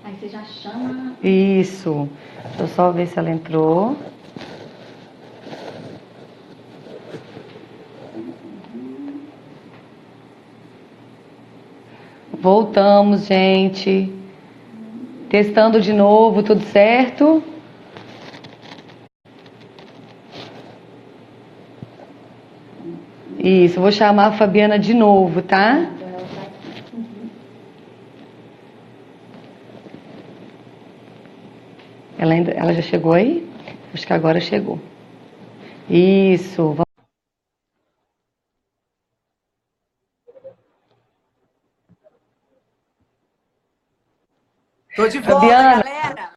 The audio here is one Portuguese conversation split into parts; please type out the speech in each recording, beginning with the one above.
Aí você já chama. Isso. Deixa eu só ver se ela entrou. Voltamos, gente. Testando de novo, tudo certo? Isso, vou chamar a Fabiana de novo, tá? Ela já chegou aí? Acho que agora chegou. Isso. Tô de volta, Fabiana, galera!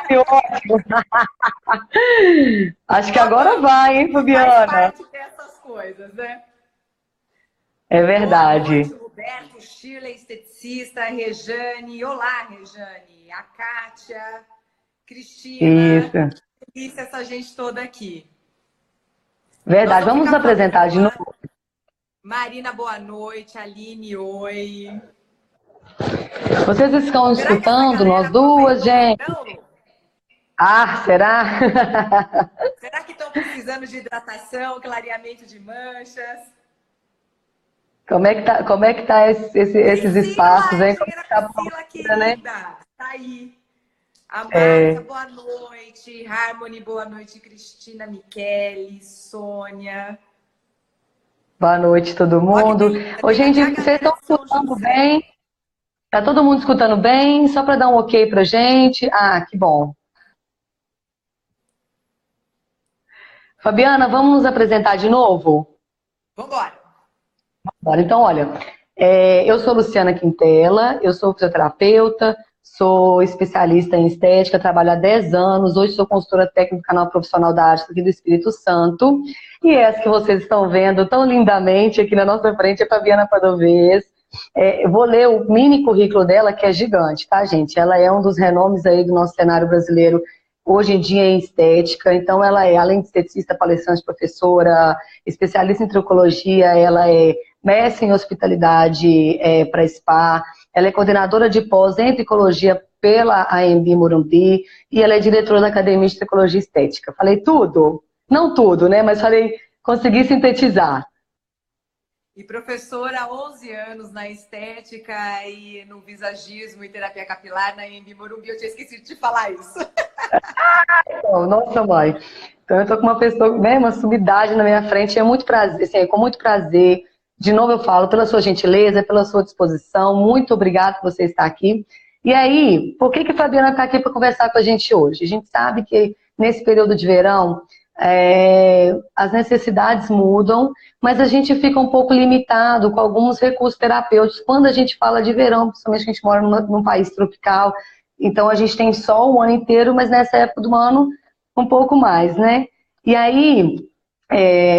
que ótimo. Acho que Eu agora adoro vai, hein, que faz Fabiana? parte dessas coisas, né? É Boa verdade. noite, Roberto, Shirley, esteticista, Rejane. Olá, Rejane. A Kátia, Cristina. Isso. Delícia essa gente toda aqui. Nós Verdade. vamos Vamos nos ficar apresentar falando de novo. Marina, boa noite. Aline, oi. Vocês estão Será que essa escutando nós galera duas, aproveitou o gente? verão, Lu? Ah, será? Será que estão precisando de hidratação, clareamento de manchas? Como é que tá esses espaços, Priscila, hein? Como é engenheira que tá a Priscila, procura, né? querida. Tá aí. A Márcia, É, boa noite. Harmony, boa noite. Cristina, Michele, Sônia. boa noite, todo Ó, que mundo. Ô, tem até gente, a vocês galera estão de São escutando José. bem? Tá todo mundo escutando bem? Só para dar um ok pra gente. Ah, que bom. Fabiana, vamos nos apresentar de novo? Vambora. Bora. Então, olha, eu sou Luciana Quintela, eu sou fisioterapeuta, sou especialista em estética, trabalho há 10 anos, hoje sou consultora técnica do canal profissional da arte aqui do Espírito Santo, e essa que vocês estão vendo tão lindamente aqui na nossa frente é a Fabiana Padovez. Eu vou ler o mini currículo dela, que é gigante, tá, gente? Ela é um dos renomes aí do nosso cenário brasileiro hoje em dia em estética, então ela é, além de esteticista, palestrante, professora, especialista em tricologia, ela é mestre em hospitalidade para spa, ela é coordenadora de pós em tricologia pela AMB Morumbi e ela é diretora da Academia de Tricologia Estética. Falei tudo? Não tudo, né? Mas falei, consegui sintetizar. E professora há 11 anos na estética e no visagismo e terapia capilar na Embi Morumbi. Eu tinha esquecido de te falar isso. Então, nossa, mãe. Então, eu tô com uma pessoa, né, uma sumidade na minha frente. É muito prazer, assim, é com muito prazer. De novo, eu falo pela sua gentileza, pela sua disposição. Muito obrigada por você estar aqui. E aí, por que a Fabiana está aqui para conversar com a gente hoje? A gente sabe que nesse período de verão, as necessidades mudam, mas a gente fica um pouco limitado com alguns recursos terapêuticos quando a gente fala de verão, principalmente que a gente mora num país tropical. Então a gente tem sol o ano inteiro, mas nessa época do ano um pouco mais, né? E aí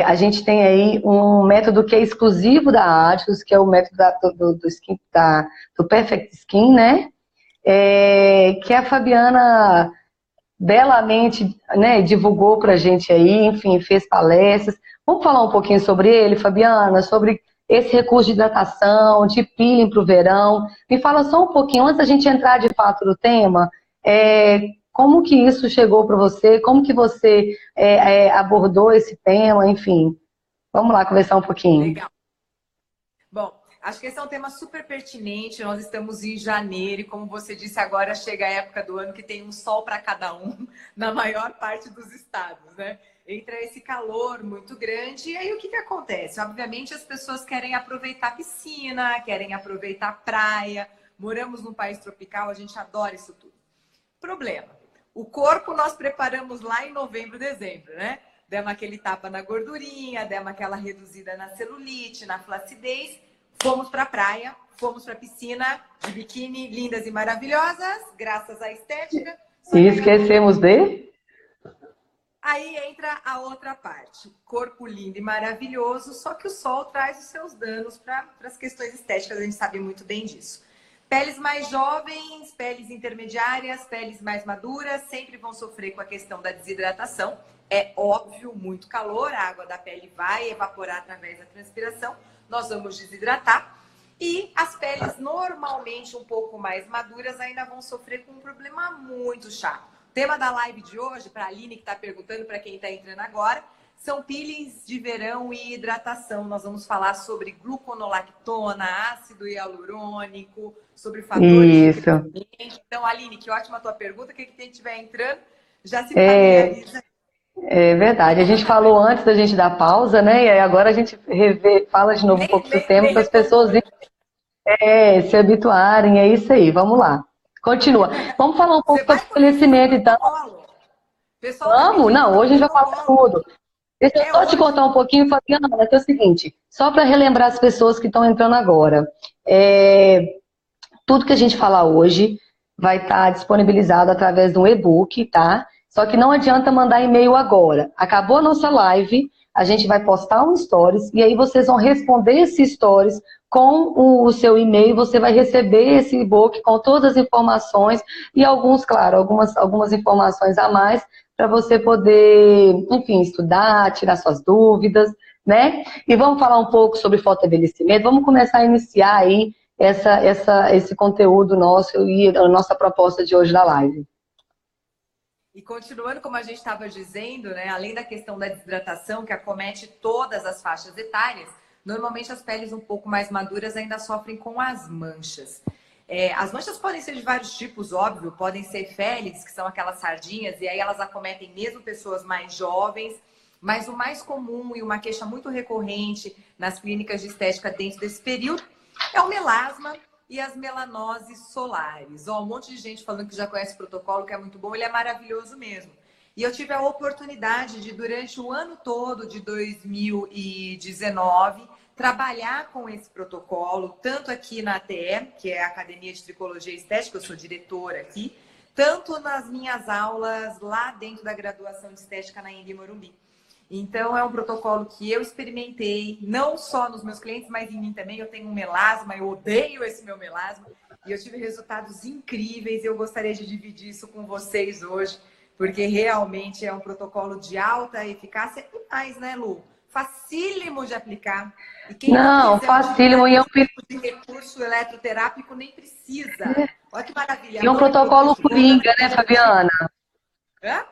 a gente tem aí um método que é exclusivo da Addicus, que é o método do skin, do Perfect Skin, né? Que a Fabiana belamente, né, divulgou pra gente aí, enfim, fez palestras. Vamos falar um pouquinho sobre ele, Fabiana, sobre esse recurso de hidratação, de peeling para o verão. Me fala só um pouquinho, antes da gente entrar de fato no tema, como que isso chegou para você, como que você abordou esse tema, enfim. Vamos lá conversar um pouquinho. Legal. Bom, acho que esse é um tema super pertinente. Nós estamos em janeiro e, como você disse, agora chega a época do ano que tem um sol para cada um na maior parte dos estados, né? Entra esse calor muito grande e aí o que acontece? Obviamente as pessoas querem aproveitar a piscina, querem aproveitar a praia. Moramos num país tropical, a gente adora isso tudo. Problema, o corpo nós preparamos lá em novembro, dezembro, né? Demos aquele tapa na gordurinha, demos aquela reduzida na celulite, na flacidez. Fomos para a praia, fomos para a piscina de biquíni, lindas e maravilhosas, graças à estética. E esquecemos de? Aí entra a outra parte. Corpo lindo e maravilhoso, só que o sol traz os seus danos para as questões estéticas, a gente sabe muito bem disso. Peles mais jovens, peles intermediárias, peles mais maduras, sempre vão sofrer com a questão da desidratação. É óbvio, muito calor, a água da pele vai evaporar através da transpiração, nós vamos desidratar. E as peles normalmente um pouco mais maduras ainda vão sofrer com um problema muito chato. O tema da live de hoje, para a Aline que está perguntando, para quem está entrando agora, são peelings de verão e hidratação. Nós vamos falar sobre gluconolactona, ácido hialurônico, sobre fatores de Isso. crescimento. Então, Aline, que ótima a tua pergunta. Quem estiver entrando já se É, familiariza. é verdade. A gente falou antes da gente dar pausa, né? E aí agora a gente fala de novo um pouco do tema para as pessoas Retomou. se habituarem. É isso aí, vamos lá. Continua. Vamos falar um Você pouco sobre vai conhecer esse envelhecimento, então. protocolo. O pessoal está Vamos? pedindo Não, pelo hoje a gente vai falar protocolo. tudo. Deixa eu É só te hoje. contar um pouquinho, Fabiana, que é o seguinte, só para relembrar as pessoas que estão entrando agora. Tudo que a gente falar hoje vai estar disponibilizado através de um e-book, tá? Só que não adianta mandar e-mail agora. Acabou a nossa live, a gente vai postar um stories e aí vocês vão responder esse stories com o seu e-mail, você vai receber esse e-book com todas as informações e claro, algumas informações a mais para você poder, enfim, estudar, tirar suas dúvidas, né? E vamos falar um pouco sobre fotoenvelhecimento, vamos começar a iniciar aí esse conteúdo nosso e a nossa proposta de hoje da live. E continuando como a gente estava dizendo, né, além da questão da desidratação que acomete todas as faixas etárias, normalmente as peles um pouco mais maduras ainda sofrem com as manchas. As manchas podem ser de vários tipos, óbvio, podem ser félides, que são aquelas sardinhas, e aí elas acometem mesmo pessoas mais jovens, mas o mais comum e uma queixa muito recorrente nas clínicas de estética dentro desse período é o melasma e as melanoses solares. Um monte de gente falando que já conhece o protocolo, que é muito bom, ele é maravilhoso mesmo. E eu tive a oportunidade de, durante o ano todo de 2019, trabalhar com esse protocolo, tanto aqui na ATE, que é a Academia de Tricologia Estética, eu sou diretora aqui, tanto nas minhas aulas lá dentro da graduação de estética na Embi Morumbi. Então, é um protocolo que eu experimentei, não só nos meus clientes, mas em mim também. Eu tenho um melasma, eu odeio esse meu melasma. E eu tive resultados incríveis e eu gostaria de dividir isso com vocês hoje, porque realmente é um protocolo de alta eficácia e mais, né, Lu? Facílimo de aplicar. E quem não Não, quiser facílimo utilizar e esse tipo de recurso eletroterápico nem precisa. Olha que maravilha. é um Não me produz protocolo dor, coringa, né, Fabiana? hã?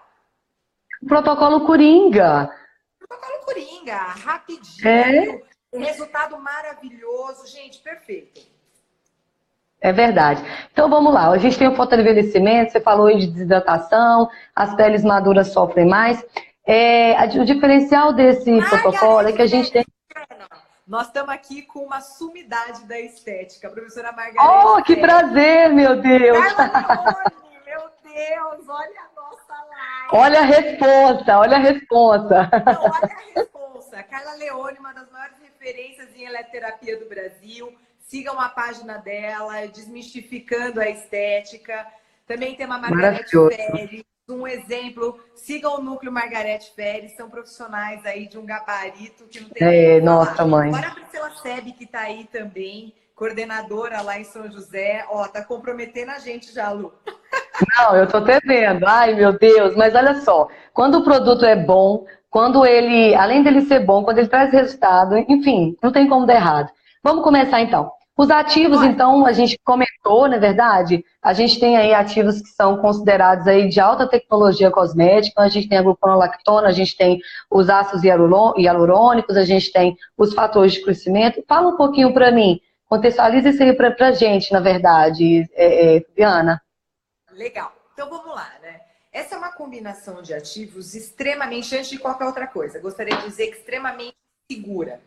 Um protocolo coringa. Protocolo Coringa, É, rapidinho, resultado maravilhoso, gente, perfeito. é verdade. Então vamos lá. A gente tem o fotoenvelhecimento, você falou aí de desidratação, as peles maduras sofrem mais. O diferencial desse protocolo é Margarete que a gente tem. Pérez, nós estamos aqui com uma sumidade da estética, a professora Margarete Oh, que Pérez. prazer, meu Deus! Carla Leone, meu Deus, olha a nossa Olha a live. resposta, olha a resposta. Não, olha a resposta. Carla Leone, uma das maiores referências em eletroterapia do Brasil. Sigam a página dela, Desmistificando a Estética. Também tem uma Margarete Maravilhoso. Pérez, um exemplo. Sigam o Núcleo Margarete Pérez, são profissionais aí de um gabarito que não tem nem o que Nossa, falar. mãe. Agora a Priscila Sebe, que está aí também, coordenadora lá em São José. Ó, tá comprometendo a gente já, Lu. Não, eu tô até vendo. Ai, meu Deus. Mas olha só, quando o produto é bom, quando ele, além dele ser bom, quando ele traz resultado, enfim, não tem como dar errado. Vamos começar então. Os ativos, Bora. então, a gente comentou, não é verdade? A gente tem aí ativos que são considerados aí de alta tecnologia cosmética. A gente tem a gluconolactona, a gente tem os ácidos hialurônicos, a gente tem os fatores de crescimento. Fala um pouquinho para mim, contextualiza isso aí para a gente, na verdade, Diana. Legal. Então vamos lá, né? Essa é uma combinação de ativos extremamente, antes de qualquer outra coisa, gostaria de dizer que extremamente segura.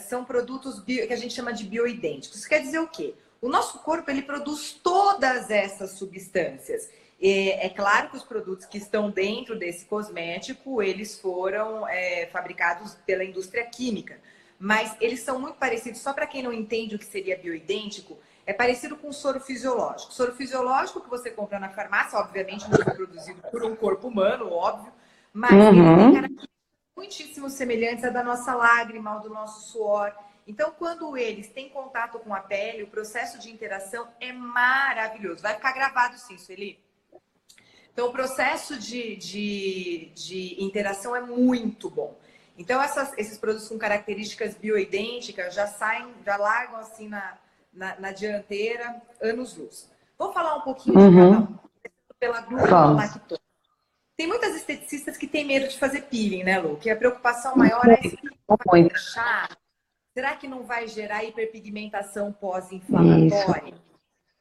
São produtos que a gente chama de bioidênticos. Isso quer dizer o quê? O nosso corpo ele produz todas essas substâncias. É claro que os produtos que estão dentro desse cosmético, eles foram fabricados pela indústria química. Mas eles são muito parecidos, só para quem não entende o que seria bioidêntico, é parecido com soro fisiológico. Soro fisiológico que você compra na farmácia, obviamente não foi produzido por um corpo humano, óbvio, mas ele tem características muitíssimo semelhantes à da nossa lágrima, ao do nosso suor. Então, quando eles têm contato com a pele, o processo de interação é maravilhoso. Vai ficar gravado sim, Sueli. Então, o processo de interação é muito bom. Então, esses produtos com características bioidênticas já saem, já largam assim na dianteira, anos-luz. Vou falar um pouquinho de cada um. Pela gluconolactona. Tem muitas esteticistas que têm medo de fazer peeling, né, Lu? Que a preocupação maior é se vai deixar. Será que não vai gerar hiperpigmentação pós-inflamatória?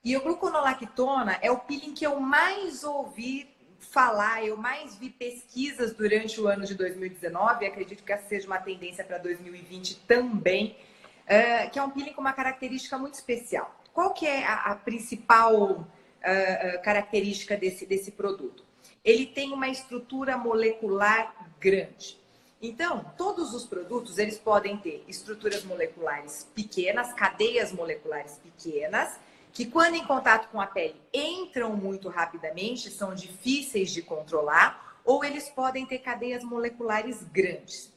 E o gluconolactona é o peeling que eu mais ouvi falar, eu mais vi pesquisas durante o ano de 2019, acredito que essa seja uma tendência para 2020 também, que é um peeling com uma característica muito especial. Qual que é a principal característica desse produto? Ele tem uma estrutura molecular grande. Então, todos os produtos, eles podem ter estruturas moleculares pequenas, cadeias moleculares pequenas, que quando em contato com a pele entram muito rapidamente, são difíceis de controlar, ou eles podem ter cadeias moleculares grandes.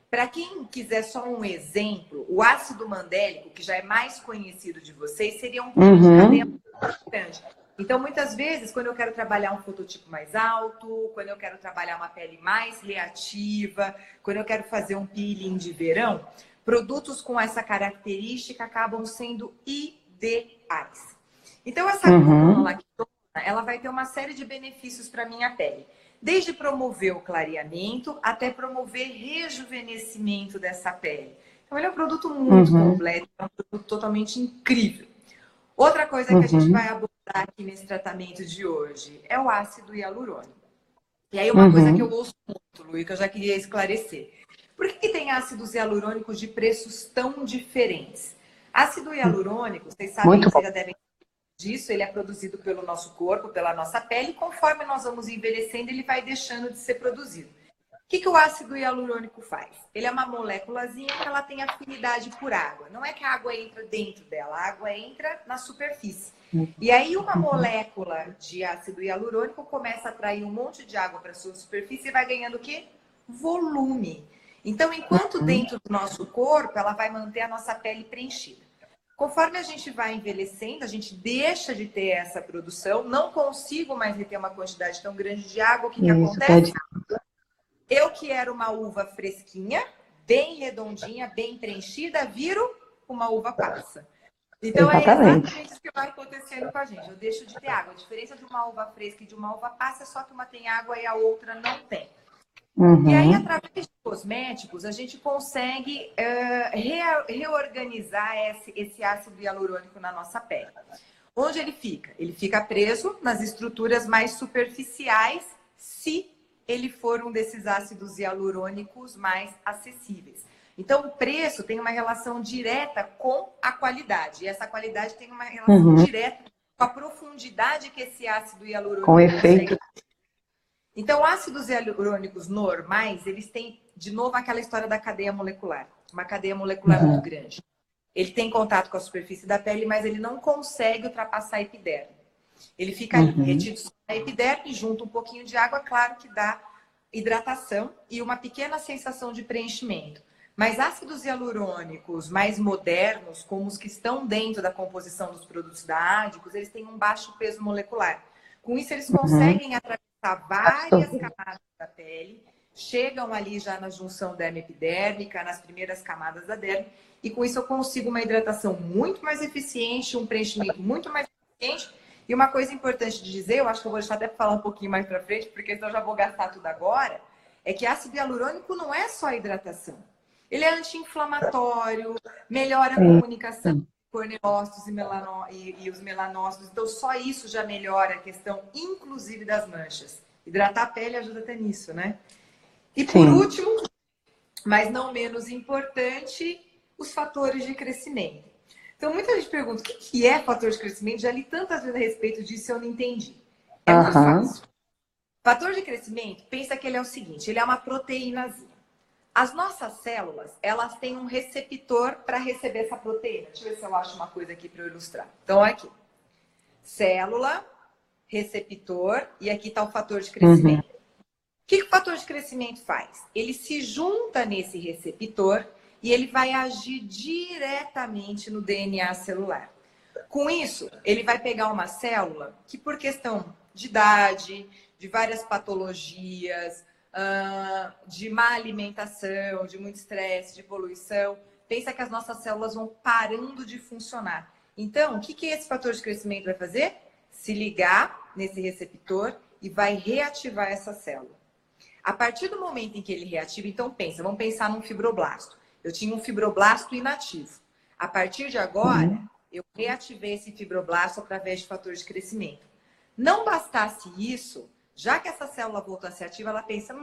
Para quem quiser só um exemplo, o ácido mandélico, que já é mais conhecido de vocês, seria um tipo de cadeia molecular grande. Então, muitas vezes, quando eu quero trabalhar um fototipo mais alto, quando eu quero trabalhar uma pele mais reativa, quando eu quero fazer um peeling de verão, produtos com essa característica acabam sendo ideais. Então, essa gluconolactona, ela vai ter uma série de benefícios para a minha pele. Desde promover o clareamento até promover rejuvenescimento dessa pele. Então, ele é um produto muito completo, é um produto totalmente incrível. Outra coisa que a gente vai abordar aqui nesse tratamento de hoje é o ácido hialurônico. E aí uma coisa que eu ouço muito, Lu, que eu já queria esclarecer. Por que tem ácidos hialurônicos de preços tão diferentes? Ácido hialurônico, vocês sabem, vocês já devem saber disso, ele é produzido pelo nosso corpo, pela nossa pele, e conforme nós vamos envelhecendo, ele vai deixando de ser produzido. O que o ácido hialurônico faz? Ele é uma moléculazinha que ela tem afinidade por água. Não é que a água entra dentro dela, a água entra na superfície. E aí uma molécula de ácido hialurônico começa a atrair um monte de água para a sua superfície e vai ganhando o quê? Volume. Então, enquanto dentro do nosso corpo, ela vai manter a nossa pele preenchida. Conforme a gente vai envelhecendo, a gente deixa de ter essa produção, não consigo mais reter uma quantidade tão grande de água, o que acontece? Eu que era uma uva fresquinha, bem redondinha, bem preenchida, viro uma uva passa. Então, é exatamente o que vai acontecendo com a gente. Eu deixo de ter água. A diferença de uma uva fresca e de uma uva passa é só que uma tem água e a outra não tem. E aí, através de cosméticos, a gente consegue reorganizar esse ácido hialurônico na nossa pele. Onde ele fica? Ele fica preso nas estruturas mais superficiais, se ele for um desses ácidos hialurônicos mais acessíveis. Então, o preço tem uma relação direta com a qualidade. E essa qualidade tem uma relação direta com a profundidade que esse ácido hialurônico com efeito. Então, ácidos hialurônicos normais, eles têm, de novo, aquela história da cadeia molecular. Uma cadeia molecular muito grande. Ele tem contato com a superfície da pele, mas ele não consegue ultrapassar a epiderme. Ele fica ali, retido na epiderme, junto um pouquinho de água, claro que dá hidratação e uma pequena sensação de preenchimento. Mas ácidos hialurônicos mais modernos, como os que estão dentro da composição dos produtos da Ádicos, eles têm um baixo peso molecular. Com isso, eles conseguem atravessar várias camadas da pele, chegam ali já na junção derme-epidérmica, nas primeiras camadas da derme, e com isso eu consigo uma hidratação muito mais eficiente, um preenchimento muito mais eficiente. E uma coisa importante de dizer, eu acho que eu vou deixar até para falar um pouquinho mais para frente, porque senão eu já vou gastar tudo agora, é que ácido hialurônico não é só hidratação. Ele é anti-inflamatório, melhora a comunicação por neócitos e os melanócitos. Então, só isso já melhora a questão, inclusive, das manchas. Hidratar a pele ajuda até nisso, né? E por último, mas não menos importante, os fatores de crescimento. Então, muita gente pergunta, o que é fator de crescimento? Já li tantas vezes a respeito disso e eu não entendi. É muito fácil. Fator de crescimento, pensa que ele é o seguinte, ele é uma proteínazinha. As nossas células, elas têm um receptor para receber essa proteína. Deixa eu ver se eu acho uma coisa aqui para eu ilustrar. Então, aqui. Célula, receptor, e aqui está o fator de crescimento. O que o fator de crescimento faz? Ele se junta nesse receptor e ele vai agir diretamente no DNA celular. Com isso, ele vai pegar uma célula que, por questão de idade, de várias patologias, de má alimentação, de muito estresse, de poluição, pensa que as nossas células vão parando de funcionar. Então, o que esse fator de crescimento vai fazer? Se ligar nesse receptor e vai reativar essa célula. A partir do momento em que ele reativa, então vamos pensar num fibroblasto. Eu tinha um fibroblasto inativo. A partir de agora, eu reativei esse fibroblasto através de fator de crescimento. Não bastasse isso, já que essa célula voltou a ser ativa, ela pensa,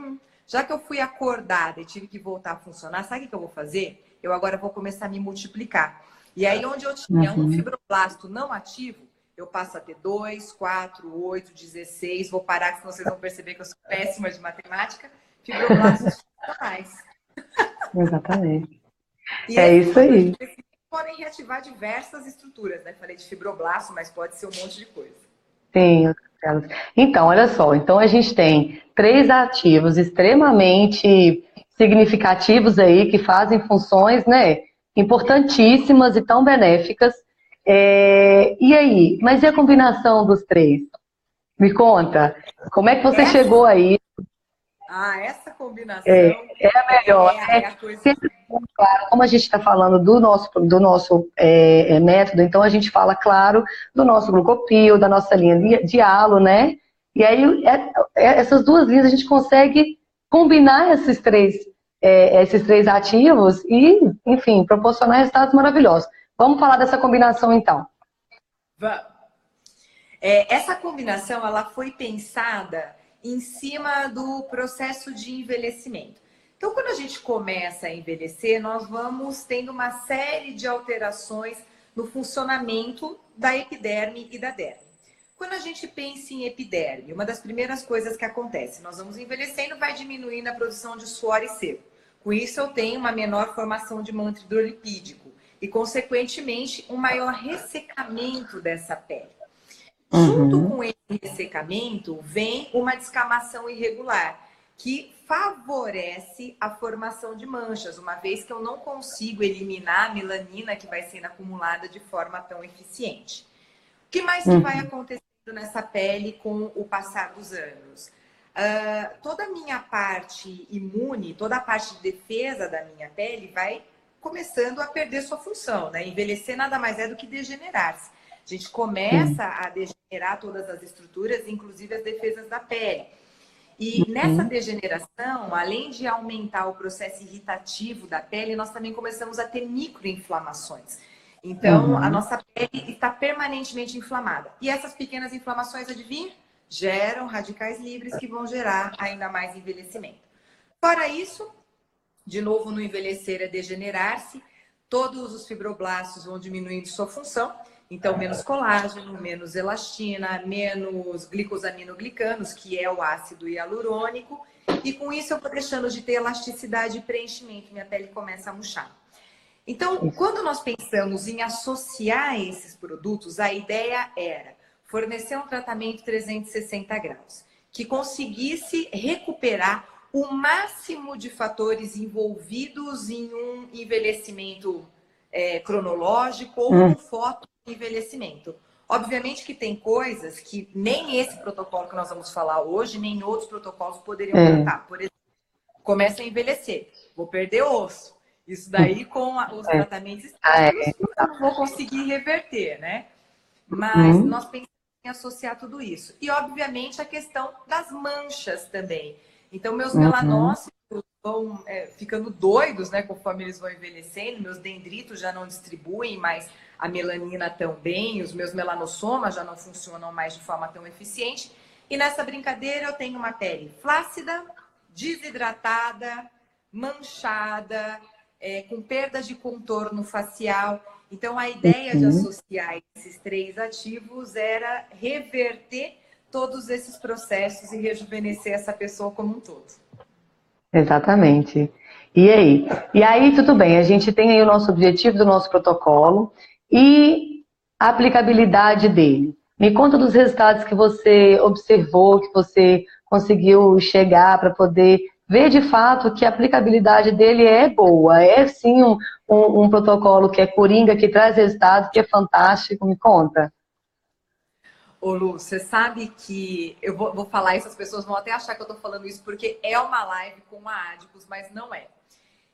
já que eu fui acordada e tive que voltar a funcionar, sabe o que eu vou fazer? Eu agora vou começar a me multiplicar. E aí, onde eu tinha um fibroblasto não ativo, eu passo a ter 2, 4, 8, 16. Vou parar, senão vocês vão perceber que eu sou péssima de matemática. Fibroblastos funcionais. Exatamente. E é isso aí. Podem reativar diversas estruturas, né? Falei de fibroblasto, mas pode ser um monte de coisa. Sim. Então, olha só. Então, a gente tem 3 ativos extremamente significativos aí, que fazem funções, né, importantíssimas e tão benéficas. E aí? Mas e a combinação dos 3? Me conta. Como é que você chegou aí? Essa combinação é a melhor. É a coisa... Claro, como a gente está falando do nosso método, então a gente fala, claro, do nosso glucopil, da nossa linha de halo, né? E aí, essas 2 linhas a gente consegue combinar esses três ativos e, enfim, proporcionar resultados maravilhosos. Vamos falar dessa combinação, então. Vamos. Essa combinação, ela foi pensada em cima do processo de envelhecimento. Então, quando a gente começa a envelhecer, nós vamos tendo uma série de alterações no funcionamento da epiderme e da derme. Quando a gente pensa em epiderme, uma das primeiras coisas que acontece, nós vamos envelhecendo, vai diminuindo a produção de suor e sebo. Com isso, eu tenho uma menor formação de manto hidrolipídico e, consequentemente, um maior ressecamento dessa pele. Junto com esse ressecamento, vem uma descamação irregular, que favorece a formação de manchas, uma vez que eu não consigo eliminar a melanina que vai sendo acumulada de forma tão eficiente. O que mais que vai acontecendo nessa pele com o passar dos anos? Toda a minha parte imune, toda a parte de defesa da minha pele vai começando a perder sua função, né? Envelhecer nada mais é do que degenerar-se. A gente começa a degenerar todas as estruturas, inclusive as defesas da pele. E nessa degeneração, além de aumentar o processo irritativo da pele, nós também começamos a ter microinflamações. Então, a nossa pele está permanentemente inflamada. E essas pequenas inflamações, adivinha? Geram radicais livres que vão gerar ainda mais envelhecimento. Fora isso, de novo, no envelhecer é degenerar-se, todos os fibroblastos vão diminuindo sua função. Então, menos colágeno, menos elastina, menos glicosaminoglicanos, que é o ácido hialurônico. E com isso eu vou deixando de ter elasticidade e preenchimento. Minha pele começa a murchar. Então, quando nós pensamos em associar esses produtos, a ideia era fornecer um tratamento 360 graus, que conseguisse recuperar o máximo de fatores envolvidos em um envelhecimento cronológico ou um fotoenvelhecimento. Obviamente que tem coisas que nem esse protocolo que nós vamos falar hoje, nem outros protocolos poderiam tratar. Por exemplo, começa a envelhecer, vou perder osso. Isso daí com os tratamentos estéticos eu não vou conseguir reverter, né? Mas nós pensamos em associar tudo isso. E, obviamente, a questão das manchas também. Então, meus melanócitos vão ficando doidos, né? Conforme eles vão envelhecendo. Meus dendritos já não distribuem mais a melanina tão bem. Os meus melanossomas já não funcionam mais de forma tão eficiente. E nessa brincadeira eu tenho uma pele flácida, desidratada, manchada, com perda de contorno facial. Então, a ideia de associar esses 3 ativos era reverter todos esses processos e rejuvenescer essa pessoa como um todo. Exatamente. E aí? E aí, tudo bem, a gente tem aí o nosso objetivo do nosso protocolo e a aplicabilidade dele. Me conta dos resultados que você observou, que você conseguiu chegar para poder ver de fato que a aplicabilidade dele é boa, é sim um protocolo que é coringa, que traz resultados, que é fantástico. Me conta. Ô Lu, você sabe que eu vou falar isso, as pessoas vão até achar que eu tô falando isso porque é uma live com a Adicus, mas não é.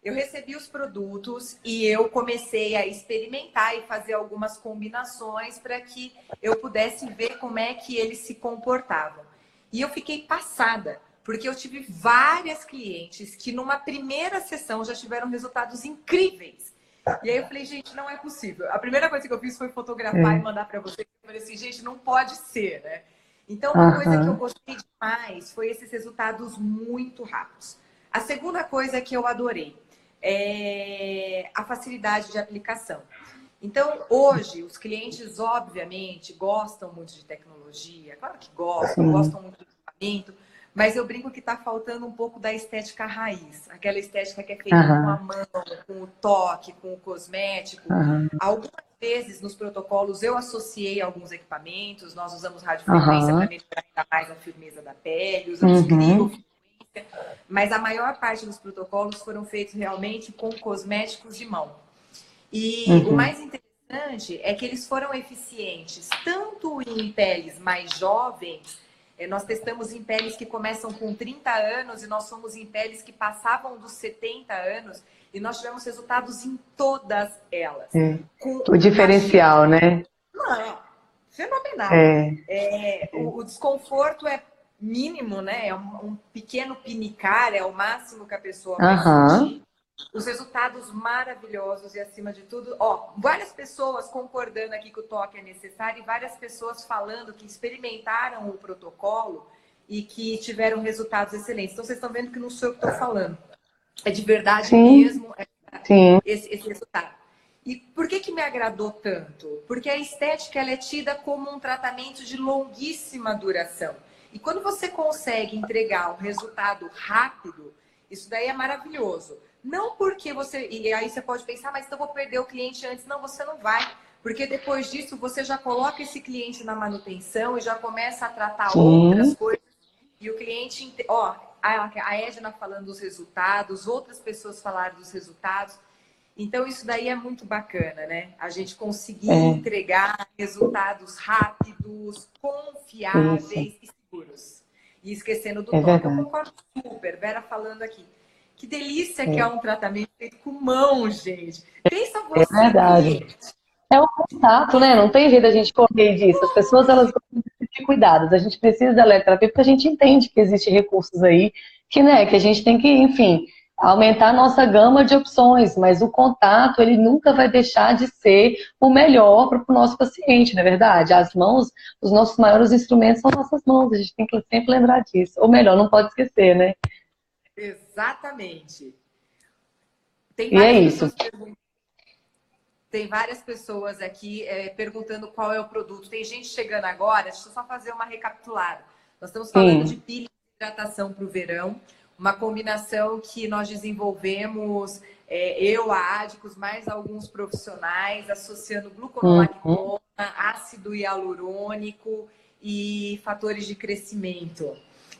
Eu recebi os produtos e eu comecei a experimentar e fazer algumas combinações para que eu pudesse ver como é que eles se comportavam. E eu fiquei passada, porque eu tive várias clientes que numa primeira sessão já tiveram resultados incríveis. E aí eu falei, gente, não é possível. A primeira coisa que eu fiz foi fotografar e mandar para vocês. Eu falei assim, gente, não pode ser, né? Então, uma coisa que eu gostei demais foi esses resultados muito rápidos. A segunda coisa que eu adorei é a facilidade de aplicação. Então, hoje, os clientes, obviamente, gostam muito de tecnologia. Claro que gostam muito do equipamento, mas eu brinco que está faltando um pouco da estética raiz. Aquela estética que é feita com a mão, com o toque, com o cosmético. Algumas vezes, nos protocolos, eu associei alguns equipamentos. Nós usamos radiofrequência para melhorar ainda mais a firmeza da pele. Usamos criofrequência. Mas a maior parte dos protocolos foram feitos realmente com cosméticos de mão. E o mais interessante é que eles foram eficientes tanto em peles mais jovens. Nós testamos em peles que começam com 30 anos e nós fomos em peles que passavam dos 70 anos e nós tivemos resultados em todas elas. O diferencial, né? Não, fenomenal. O desconforto é mínimo, né? É um pequeno pinicar, é o máximo que a pessoa vai sentir. Os resultados maravilhosos e, acima de tudo, várias pessoas concordando aqui que o toque é necessário e várias pessoas falando que experimentaram o protocolo e que tiveram resultados excelentes. Então, vocês estão vendo que não sou eu que estou falando. É de verdade mesmo esse resultado. E por que me agradou tanto? Porque a estética ela é tida como um tratamento de longuíssima duração. E quando você consegue entregar um resultado rápido, isso daí é maravilhoso. Não porque você... E aí você pode pensar, mas então eu vou perder o cliente antes. Não, você não vai. Porque depois disso, você já coloca esse cliente na manutenção e já começa a tratar outras coisas. E o cliente... a Edna falando dos resultados, outras pessoas falaram dos resultados. Então, isso daí é muito bacana, né? A gente conseguir entregar resultados rápidos, confiáveis e seguros. E esquecendo do toque. Eu concordo super. Vera falando aqui. Que delícia que é um tratamento feito com mão, gente. Pensa você. É verdade. É um contato, né? Não tem jeito a gente correr disso. As pessoas, elas gostam de cuidados. A gente precisa da eletroterapia porque a gente entende que existem recursos aí que, né, que a gente tem que, enfim, aumentar a nossa gama de opções. Mas o contato, ele nunca vai deixar de ser o melhor para o nosso paciente, não é verdade? As mãos, os nossos maiores instrumentos são nossas mãos. A gente tem que sempre lembrar disso. Ou melhor, não pode esquecer, né? Exatamente. E é isso. Tem várias pessoas aqui perguntando qual é o produto. Tem gente chegando agora, deixa eu só fazer uma recapitulada. Nós estamos falando de peeling e hidratação para o verão, uma combinação que nós desenvolvemos, eu, a Adicus, mais alguns profissionais, associando gluconolactona, ácido hialurônico e fatores de crescimento.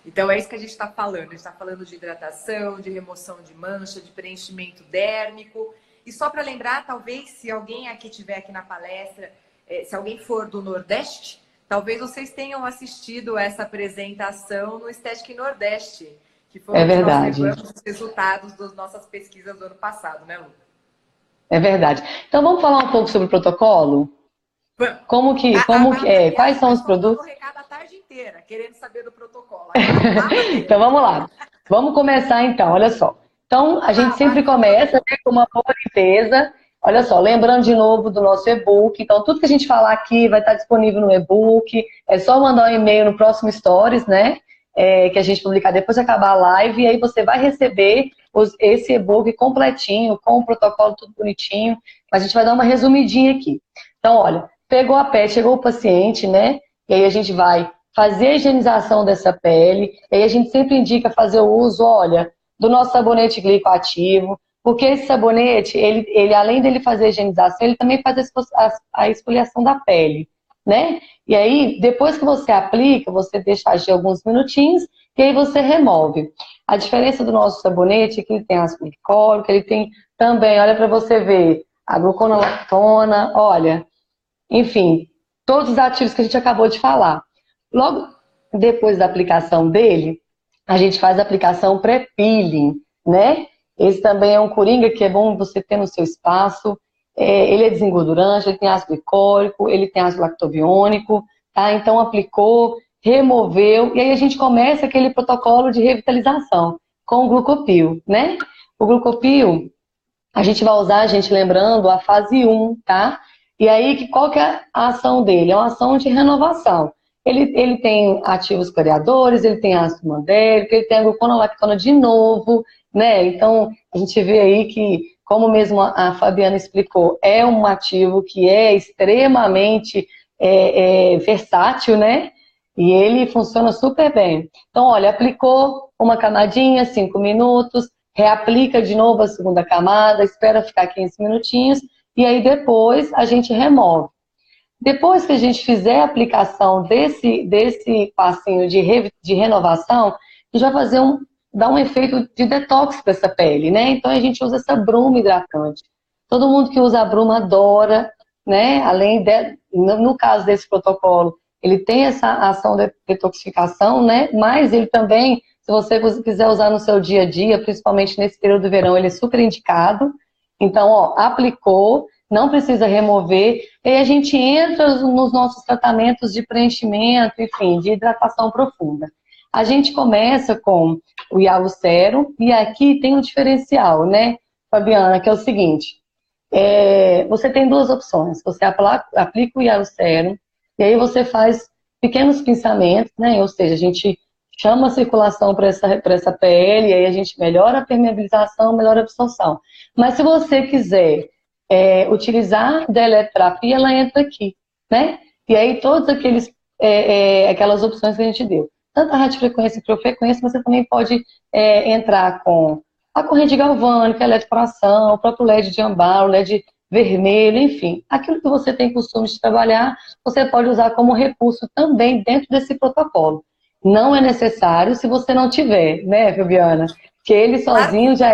Então, é isso que a gente está falando. A gente está falando de hidratação, de remoção de mancha, de preenchimento dérmico. E só para lembrar, talvez, se alguém aqui estiver aqui na palestra, se alguém for do Nordeste, talvez vocês tenham assistido essa apresentação no Estética em Nordeste, que foi onde nós levamos os resultados das nossas pesquisas do ano passado, né, Lu? É verdade. Então, vamos falar um pouco sobre o protocolo? Como que é? Quais são os produtos? Eu recado a tarde inteira, querendo saber do protocolo. Então, vamos lá. Vamos começar, então. Olha só. Então, a gente sempre começa com uma boa limpeza. Olha só, lembrando de novo do nosso e-book. Então, tudo que a gente falar aqui vai estar disponível no e-book. É só mandar um e-mail no próximo Stories, né? Que a gente publicar depois de acabar a live. E aí você vai receber esse e-book completinho, com o protocolo tudo bonitinho. Mas a gente vai dar uma resumidinha aqui. Então, olha, pegou a pele, chegou o paciente, né? E aí a gente vai fazer a higienização dessa pele. E aí a gente sempre indica fazer o uso, olha, do nosso sabonete glicoativo, porque esse sabonete, ele além dele fazer a higienização, ele também faz a esfoliação da pele, né? E aí, depois que você aplica, você deixa agir alguns minutinhos e aí você remove. A diferença do nosso sabonete é que ele tem ácido glicólico, ele tem também, olha para você ver, a gluconolactona, olha, enfim, todos os ativos que a gente acabou de falar. Logo depois da aplicação dele, a gente faz a aplicação pré-peeling, né? Esse também é um coringa que é bom você ter no seu espaço. Ele é desengordurante, ele tem ácido glicólico, ele tem ácido lactobiônico, tá? Então aplicou, removeu, e aí a gente começa aquele protocolo de revitalização com o glucopil, né? O glucopil, a gente vai usar, gente, lembrando, a fase 1, tá? E aí, qual que é a ação dele? É uma ação de renovação. Ele tem ativos clareadores, ele tem ácido mandélico, ele tem a gluconolactona de novo, né? Então, a gente vê aí que, como mesmo a Fabiana explicou, é um ativo que é extremamente versátil, né? E ele funciona super bem. Então, olha, aplicou uma camadinha, 5 minutos, reaplica de novo a segunda camada, espera ficar 15 minutinhos, e aí depois a gente remove. Depois que a gente fizer a aplicação desse passinho de renovação, a gente vai fazer dar um efeito de detox para essa pele, né? Então a gente usa essa bruma hidratante. Todo mundo que usa a bruma adora, né? No caso desse protocolo, ele tem essa ação de detoxificação, né? Mas ele também, se você quiser usar no seu dia a dia, principalmente nesse período do verão, ele é super indicado. Então, ó, aplicou, não precisa remover, e aí a gente entra nos nossos tratamentos de preenchimento, enfim, de hidratação profunda. A gente começa com o Hialucero, e aqui tem um diferencial, né, Fabiana, que é o seguinte, você tem duas opções, você aplica o Hialucero, e aí você faz pequenos pinçamentos, né, ou seja, a gente chama a circulação para essa pele, e aí a gente melhora a permeabilização, melhora a absorção. Mas se você quiser utilizar da eletroterapia, ela entra aqui, né? E aí todas aquelas opções que a gente deu. Tanto a radiofrequência e criofrequência, você também pode entrar com a corrente galvânica, a eletroporação, o próprio LED de ambar, o LED vermelho, enfim. Aquilo que você tem costume de trabalhar, você pode usar como recurso também dentro desse protocolo. Não é necessário se você não tiver, né, Fabiana? Que ele sozinho já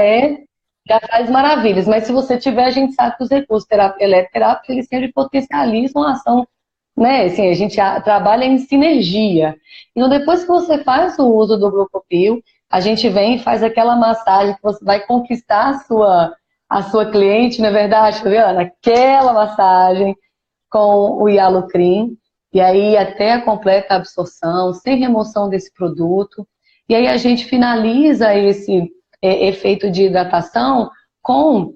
faz maravilhas, mas se você tiver, a gente sabe que os recursos eletroterápicos, eles sempre potencializam a ação, né? Assim, a gente trabalha em sinergia. Então, depois que você faz o uso do Glucopil, a gente vem e faz aquela massagem que você vai conquistar a sua cliente, não é verdade, Fabiana? Aquela massagem com o Hialucrin, e aí até a completa absorção, sem remoção desse produto. E aí a gente finaliza esse efeito de hidratação com o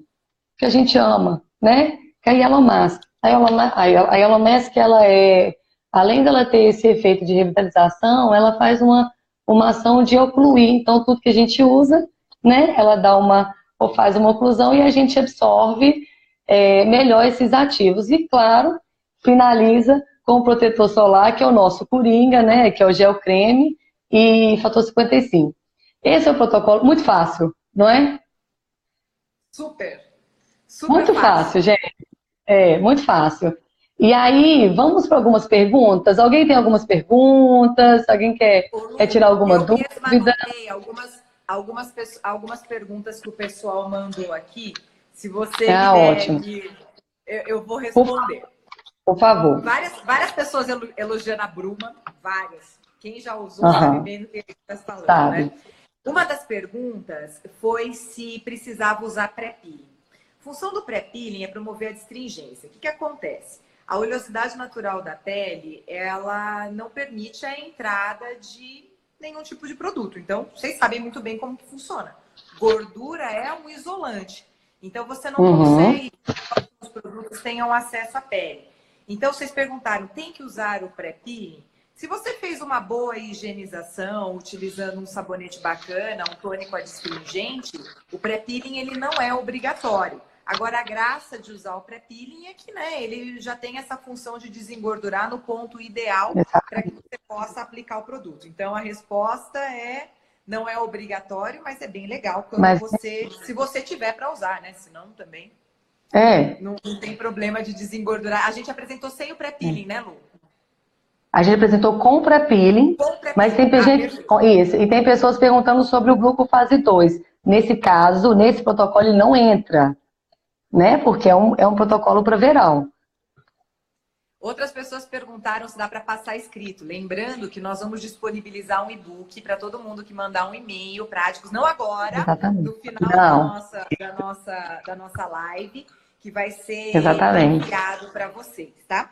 que a gente ama, né? Que é a Yellow Mask. A Yellow Mask, ela além dela ter esse efeito de revitalização, ela faz uma ação de ocluir. Então, tudo que a gente usa, né? Ela ou faz uma oclusão e a gente absorve melhor esses ativos. E, claro, finaliza com o protetor solar, que é o nosso coringa, né? Que é o gel creme e fator 55. Esse é o protocolo, muito fácil, não é? Super muito fácil, gente. Muito fácil. E aí, vamos para algumas perguntas? Alguém tem algumas perguntas? Alguém quer tirar alguma dúvida? Eu mesma anotei algumas perguntas que o pessoal mandou aqui. Se você ótimo. eu vou responder. Por favor. Várias pessoas elogiando a bruma, várias. Quem já usou sabe bem do que está falando, sabe, né? Uma das perguntas foi se precisava usar pré-peeling. A função do pré-peeling é promover a astringência. O que acontece? A oleosidade natural da pele, ela não permite a entrada de nenhum tipo de produto. Então, vocês sabem muito bem como que funciona. Gordura é um isolante. Então, você não consegue que os produtos tenham acesso à pele. Então, vocês perguntaram, tem que usar o pré-peeling? Se você fez uma boa higienização, utilizando um sabonete bacana, um tônico adstringente, o pré-peeling ele não é obrigatório. Agora, a graça de usar o pré-peeling é que, né, ele já tem essa função de desengordurar no ponto ideal para que você possa aplicar o produto. Então, a resposta não é obrigatório, mas é bem legal se você tiver para usar, né? Senão também não tem problema de desengordurar. A gente apresentou sem o pré-peeling, né, Lu? A gente apresentou com pré-peeling, mas tem e tem pessoas perguntando sobre o glucofase 2. Nesse caso, nesse protocolo, ele não entra, né? Porque é um protocolo para verão. Outras pessoas perguntaram se dá para passar escrito. Lembrando que nós vamos disponibilizar um e-book para todo mundo que mandar um e-mail práticos, não agora, no Exatamente. final Não, da nossa live, que vai ser exatamente. enviado para vocês, tá?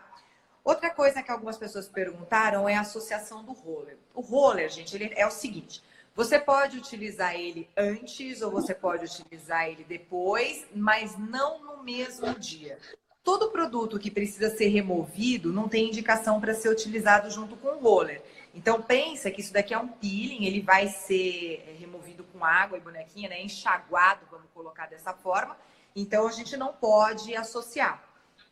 Outra coisa que algumas pessoas perguntaram é a associação do roller. O roller, gente, ele é o seguinte: você pode utilizar ele antes ou você pode utilizar ele depois, mas não no mesmo dia. Todo produto que precisa ser removido não tem indicação para ser utilizado junto com o roller. Então pensa que isso daqui é um peeling, ele vai ser removido com água e bonequinha, né? Enxaguado, vamos colocar dessa forma. Então a gente não pode associar.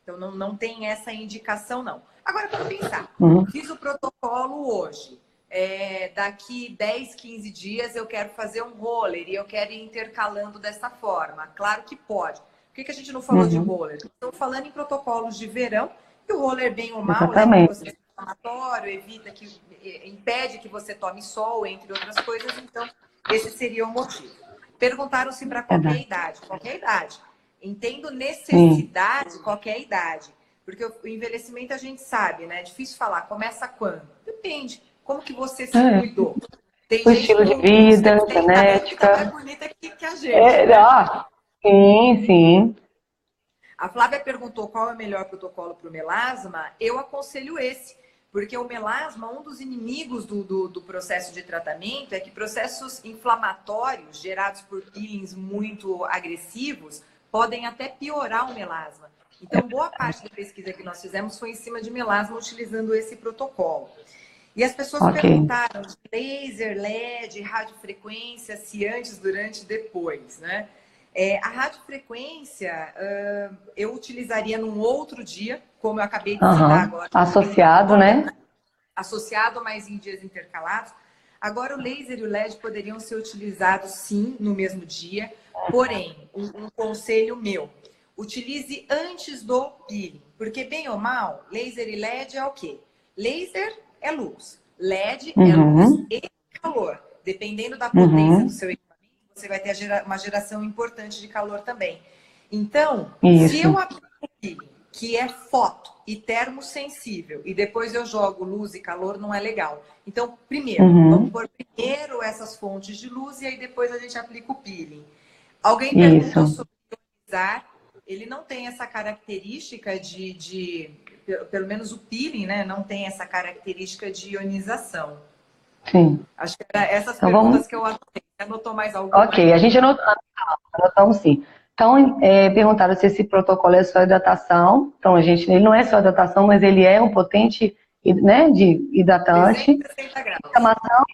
Então não tem essa indicação, não. Agora, vamos pensar. Uhum. Fiz o protocolo hoje. Daqui 10, 15 dias eu quero fazer um roller e eu quero ir intercalando dessa forma. Claro que pode. Por que a gente não falou de roller? Estou falando em protocolos de verão, e o roller, bem ou mal, leva um processo inflamatório, impede que você tome sol, entre outras coisas. Então, esse seria o motivo. Perguntaram-se para qualquer idade. Qualquer idade. Entendo necessidade, qualquer idade. Porque o envelhecimento a gente sabe, né? É difícil falar. Começa quando? Depende. Como que você se cuidou? Tem O gente estilo de com vida, 70 anos que tá mais genética. bonita que a gente, né? Sim, sim. A Flávia perguntou qual é o melhor protocolo para o melasma. Eu aconselho esse. Porque o melasma, um dos inimigos do processo de tratamento é que processos inflamatórios gerados por peelings muito agressivos podem até piorar o melasma. Então, boa parte da pesquisa que nós fizemos foi em cima de melasma utilizando esse protocolo. E as pessoas perguntaram de laser, LED, radiofrequência, se antes, durante, depois, né? A radiofrequência eu utilizaria num outro dia, como eu acabei de citar agora. Associado, né? Associado, mas em dias intercalados. Agora, o laser e o LED poderiam ser utilizados, sim, no mesmo dia. Porém, um conselho meu: utilize antes do peeling. Porque, bem ou mal, laser e LED é o quê? Laser é luz. LED é luz e calor. Dependendo da potência do seu equipamento, você vai ter uma geração importante de calor também. Então, se eu aplico o peeling, que é foto e termosensível, e depois eu jogo luz e calor, não é legal. Então, primeiro, vamos pôr primeiro essas fontes de luz e aí depois a gente aplica o peeling. Alguém perguntou sobre ionizar. Ele não tem essa característica pelo menos o peeling, né? Não tem essa característica de ionização. Sim. Acho que era essas perguntas que eu anotei. Você anotou mais alguma? Ok, a gente anotamos sim. Então, perguntaram se esse protocolo é só hidratação. Então, ele não é só hidratação, mas ele é um potente, né, de hidratante. 360 graus. Descamação?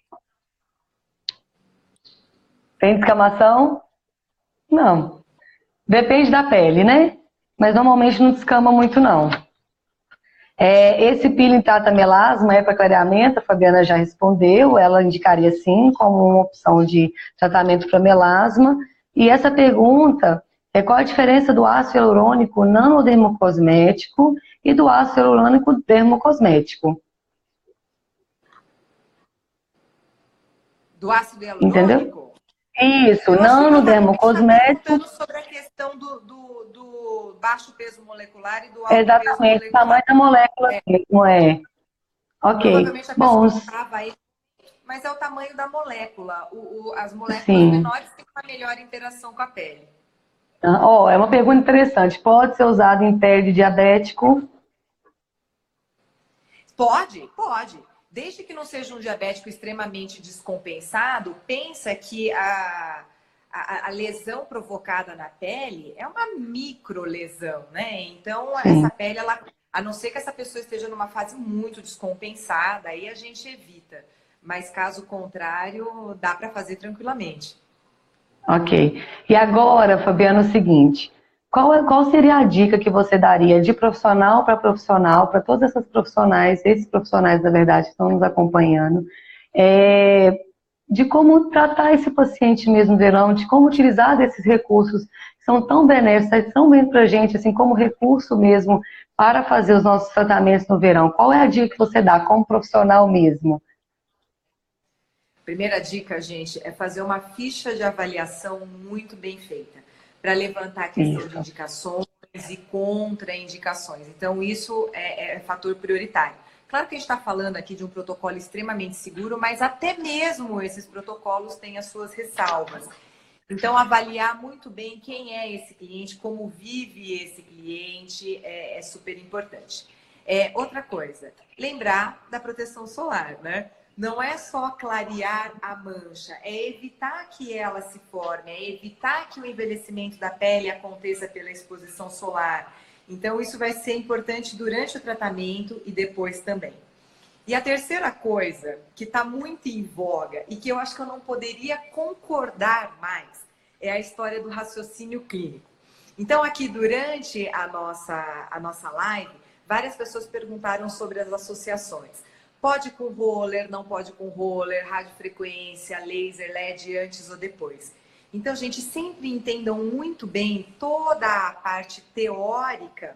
Tem descamação? Não. Depende da pele, né? Mas normalmente não descama muito, não. Esse peeling trata melasma, é para clareamento, a Fabiana já respondeu, ela indicaria sim como uma opção de tratamento para melasma. E essa pergunta é qual a diferença do ácido hialurônico nanodermocosmético e do ácido hialurônico dermocosmético? Do ácido hialurônico? Entendeu? Isso, nanodermocosmético. Perguntando sobre a questão do baixo peso molecular e do alto peso molecular. Exatamente, o tamanho da molécula mesmo, Ok. Provavelmente a pessoa estava aí, mas é o tamanho da molécula. As moléculas menores têm uma melhor interação com a pele. É uma pergunta interessante. Pode ser usado em pele diabético? Pode. Desde que não seja um diabético extremamente descompensado, pensa que a lesão provocada na pele é uma micro lesão, né? Então, essa pele, a não ser que essa pessoa esteja numa fase muito descompensada, aí a gente evita. Mas caso contrário, dá para fazer tranquilamente. Ok. E agora, Fabiana, é o seguinte. Qual seria a dica que você daria de profissional, para todas essas profissionais, esses profissionais, na verdade, que estão nos acompanhando, de como tratar esse paciente mesmo no verão, de como utilizar desses recursos que são tão benéficos, tão bem para a gente, assim, como recurso mesmo para fazer os nossos tratamentos no verão? Qual é a dica que você dá como profissional mesmo? Primeira dica, gente, é fazer uma ficha de avaliação muito bem feita, para levantar a questão de indicações, e contraindicações. Então, isso é fator prioritário. Claro que a gente está falando aqui de um protocolo extremamente seguro, mas até mesmo esses protocolos têm as suas ressalvas. Então, avaliar muito bem quem é esse cliente, como vive esse cliente, é super importante. Outra coisa, lembrar da proteção solar, né? Não é só clarear a mancha, é evitar que ela se forme, é evitar que o envelhecimento da pele aconteça pela exposição solar. Então, isso vai ser importante durante o tratamento e depois também. E a terceira coisa, que está muito em voga e que eu acho que eu não poderia concordar mais, é a história do raciocínio clínico. Então, aqui durante a nossa live, várias pessoas perguntaram sobre as associações. Pode com roller, não pode com roller, radiofrequência, laser, LED, antes ou depois. Então, gente, sempre entendam muito bem toda a parte teórica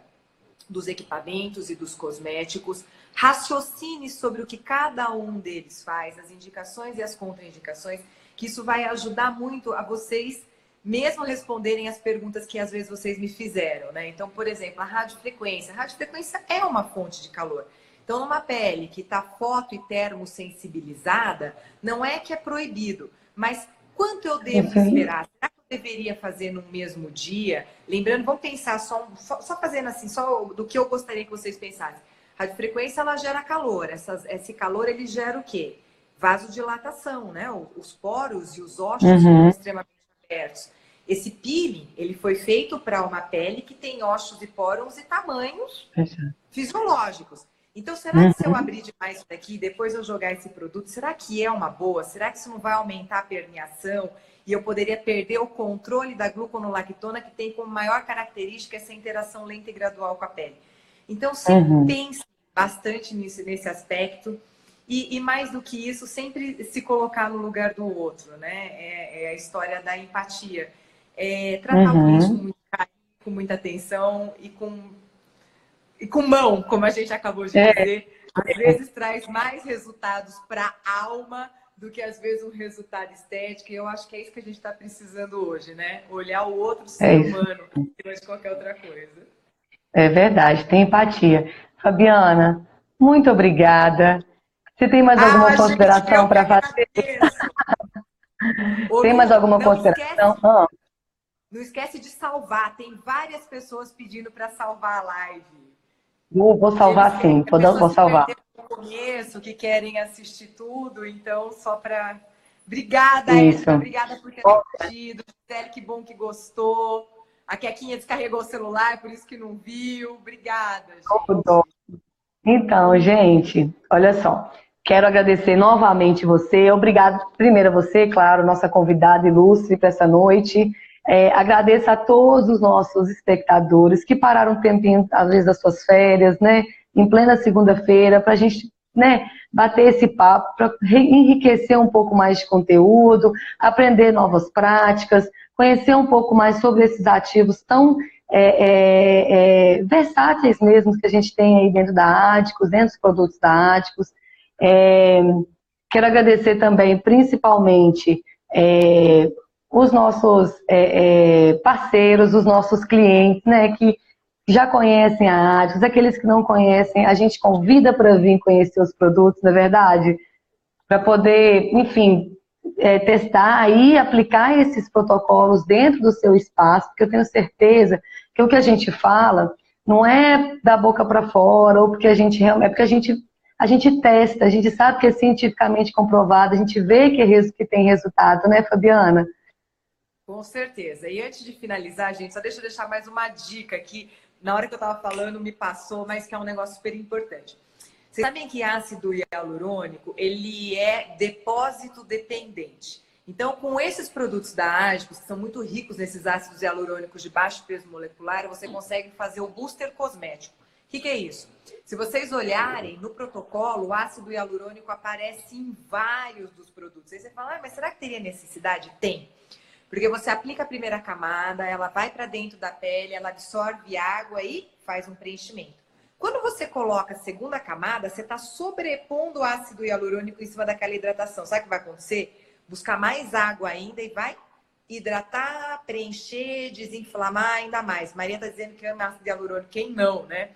dos equipamentos e dos cosméticos, raciocine sobre o que cada um deles faz, as indicações e as contraindicações, que isso vai ajudar muito a vocês mesmo responderem as perguntas que às vezes vocês me fizeram, né? Então, por exemplo, a radiofrequência. A radiofrequência é uma fonte de calor. Então, numa pele que está foto e termossensibilizada, não é que é proibido, mas quanto eu devo esperar? Será que eu deveria fazer no mesmo dia? Lembrando, vamos pensar só fazendo assim, só do que eu gostaria que vocês pensassem. A radiofrequência, ela gera calor. Esse calor, ele gera o quê? Vasodilatação, né? Os poros e os ossos ficam extremamente abertos. Esse peeling, ele foi feito para uma pele que tem ossos e poros e tamanhos fisiológicos. Então, será que se eu abrir demais isso daqui e depois eu jogar esse produto, será que é uma boa? Será que isso não vai aumentar a permeação? E eu poderia perder o controle da gluconolactona, que tem como maior característica essa interação lenta e gradual com a pele. Então, sempre pense bastante nesse aspecto. E mais do que isso, sempre se colocar no lugar do outro, né? É a história da empatia. Tratar o cliente com muito carinho, com muita atenção e com mão, como a gente acabou de dizer, às vezes traz mais resultados para a alma do que às vezes um resultado estético. E eu acho que é isso que a gente está precisando hoje, né? Olhar o outro ser humano acima de qualquer outra coisa. É verdade, tem empatia. Fabiana, muito obrigada. Você tem mais alguma consideração para fazer? Tem mais alguma consideração? Não esquece de salvar. Tem várias pessoas pedindo para salvar a live. Vou salvar sim, vou salvar. No começo, que querem assistir tudo, então só para... Obrigada, Érica, obrigada por ter assistido. Gisele, que bom que gostou. A Quequinha descarregou o celular, por isso que não viu. Obrigada, gente. Então, gente, olha só. Quero agradecer novamente você. Obrigado primeiro a você, claro, nossa convidada ilustre para essa noite. Agradeço a todos os nossos espectadores que pararam um tempinho, às vezes, das suas férias, né? Em plena segunda-feira, para a gente, né, bater esse papo, para enriquecer um pouco mais de conteúdo, aprender novas práticas, conhecer um pouco mais sobre esses ativos tão versáteis mesmo que a gente tem aí dentro da Áticos, dentro dos produtos da Áticos. Quero agradecer também, principalmente, os nossos parceiros, os nossos clientes, né, que já conhecem a Áticos, aqueles que não conhecem, a gente convida para vir conhecer os produtos, não é verdade? Para poder, enfim, testar e aplicar esses protocolos dentro do seu espaço, porque eu tenho certeza que o que a gente fala não é da boca para fora, ou porque a gente realmente, é porque a gente testa, a gente sabe que é cientificamente comprovado, a gente vê que tem resultado, né, Fabiana? Com certeza. E antes de finalizar, gente, só deixa eu deixar mais uma dica que na hora que eu estava falando me passou, mas que é um negócio super importante. Vocês sabem que ácido hialurônico, ele é depósito dependente. Então, com esses produtos da Ágicos, que são muito ricos nesses ácidos hialurônicos de baixo peso molecular, você consegue fazer o booster cosmético. O que é isso? Se vocês olharem no protocolo, o ácido hialurônico aparece em vários dos produtos. Aí você fala, mas será que teria necessidade? Tem. Porque você aplica a primeira camada, ela vai para dentro da pele, ela absorve água e faz um preenchimento. Quando você coloca a segunda camada, você está sobrepondo o ácido hialurônico em cima daquela hidratação. Sabe o que vai acontecer? Buscar mais água ainda e vai hidratar, preencher, desinflamar ainda mais. Maria está dizendo que ama ácido hialurônico, quem não, né?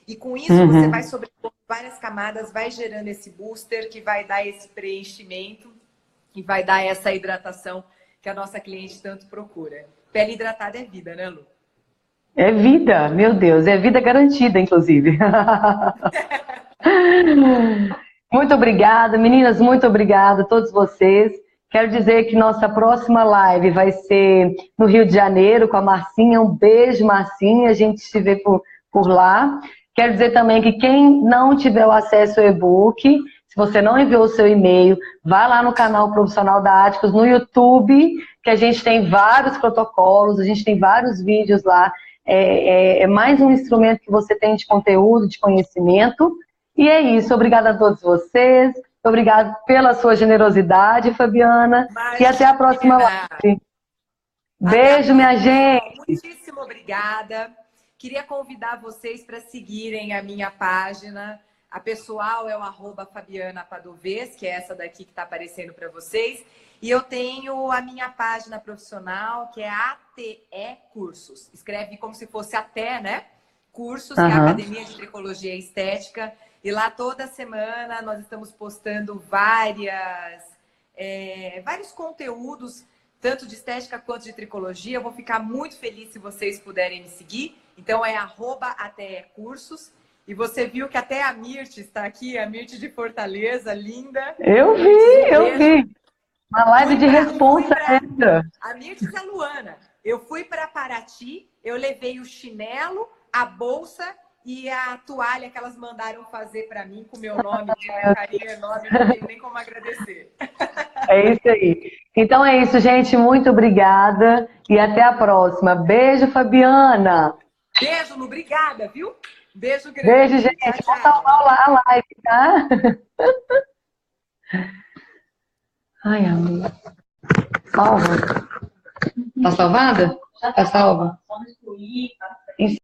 E com isso você vai sobrepondo várias camadas, vai gerando esse booster que vai dar esse preenchimento e vai dar essa hidratação que a nossa cliente tanto procura. Pele hidratada é vida, né, Lu? É vida, meu Deus, é vida garantida, inclusive. Muito obrigada, meninas, muito obrigada a todos vocês. Quero dizer que nossa próxima live vai ser no Rio de Janeiro com a Marcinha. Um beijo, Marcinha, a gente se vê por lá. Quero dizer também que quem não tiver o acesso ao e-book, se você não enviou o seu e-mail, vá lá no canal Profissional da Áticos no YouTube, que a gente tem vários protocolos, a gente tem vários vídeos lá. É mais um instrumento que você tem de conteúdo, de conhecimento. E é isso. Obrigada a todos vocês. Obrigada pela sua generosidade, Fabiana. E até a próxima live. Beijo, minha gente. Muitíssimo obrigada. Queria convidar vocês para seguirem a minha página. A pessoal é o @FabianaPadovez, que é essa daqui que está aparecendo para vocês. E eu tenho a minha página profissional, que é ATE Cursos. Escreve como se fosse até, né? Cursos, que é a Academia de Tricologia e Estética. E lá toda semana nós estamos postando vários conteúdos, tanto de estética quanto de tricologia. Eu vou ficar muito feliz se vocês puderem me seguir. Então é @ATECursos. E você viu que até a Mirth está aqui, a Mirth de Fortaleza, linda. Eu vi. Uma live de responsa ainda. A Mirth é a Luana. Eu fui para Paraty, eu levei o chinelo, a bolsa e a toalha que elas mandaram fazer para mim com o meu nome, de um carinho enorme, não tenho nem como agradecer. É isso aí. Então é isso, gente. Muito obrigada e até a próxima. Beijo, Fabiana. Beijo, Lu. Obrigada, viu? Beijo grande. Beijo, gente. Vou salvar lá a live, tá? Ai, amor. Salva. Tá salvada? Tá salva.